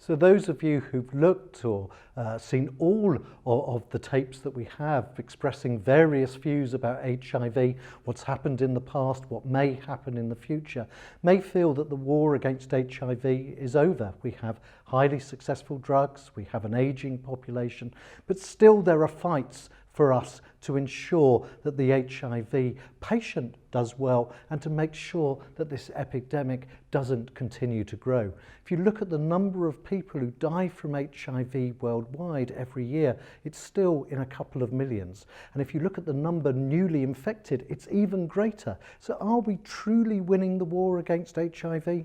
So those of you who've looked or seen all of the tapes that we have expressing various views about HIV, what's happened in the past, what may happen in the future, may feel that the war against HIV is over. We have highly successful drugs, we have an aging population, but still there are fights for us to ensure that the HIV patient does well and to make sure that this epidemic doesn't continue to grow. If you look at the number of people who die from HIV worldwide every year, it's still in a couple of millions. And if you look at the number newly infected, it's even greater. So are we truly winning the war against HIV?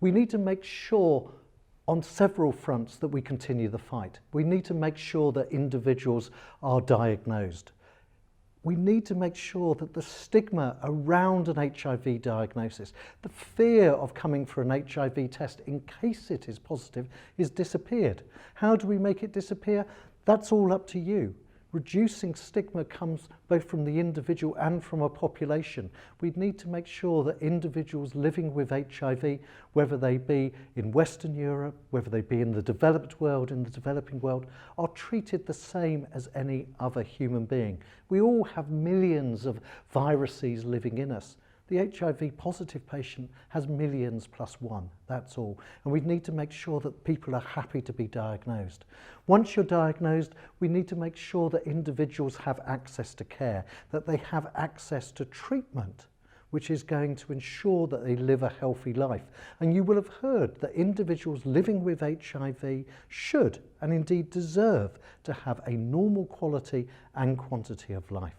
We need to make sure on several fronts that we continue the fight. We need to make sure that individuals are diagnosed. We need to make sure that the stigma around an HIV diagnosis, the fear of coming for an HIV test in case it is positive, is disappeared. How do we make it disappear? That's all up to you. Reducing stigma comes both from the individual and from a population. We need to make sure that individuals living with HIV, whether they be in Western Europe, whether they be in the developed world, in the developing world, are treated the same as any other human being. We all have millions of viruses living in us. The HIV positive patient has millions plus one, that's all. And we need to make sure that people are happy to be diagnosed. Once you're diagnosed, we need to make sure that individuals have access to care, that they have access to treatment, which is going to ensure that they live a healthy life. And you will have heard that individuals living with HIV should, and indeed deserve, to have a normal quality and quantity of life.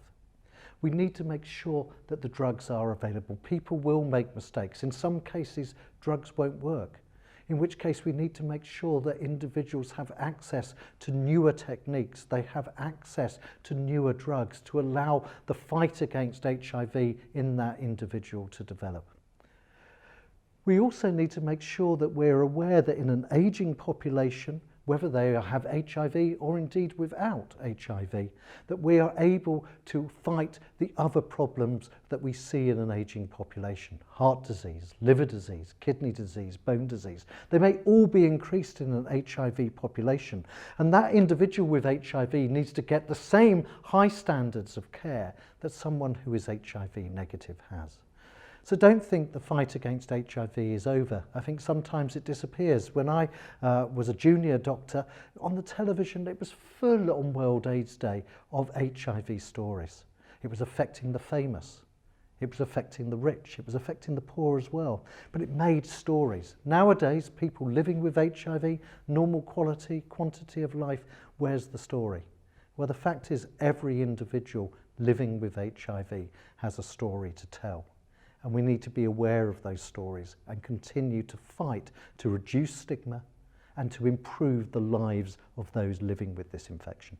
We need to make sure that the drugs are available. People will make mistakes. In some cases, drugs won't work, in which case we need to make sure that individuals have access to newer techniques. They have access to newer drugs to allow the fight against HIV in that individual to develop. We also need to make sure that we're aware that in an aging population, whether they have HIV or indeed without HIV, that we are able to fight the other problems that we see in an aging population. Heart disease, liver disease, kidney disease, bone disease. They may all be increased in an HIV population. And that individual with HIV needs to get the same high standards of care that someone who is HIV negative has. So don't think the fight against HIV is over. I think sometimes it disappears. When I was a junior doctor, on the television it was full on World AIDS Day of HIV stories. It was affecting the famous. It was affecting the rich. It was affecting the poor as well. But it made stories. Nowadays, people living with HIV, normal quality, quantity of life, where's the story? Well, the fact is every individual living with HIV has a story to tell. And we need to be aware of those stories and continue to fight to reduce stigma and to improve the lives of those living with this infection.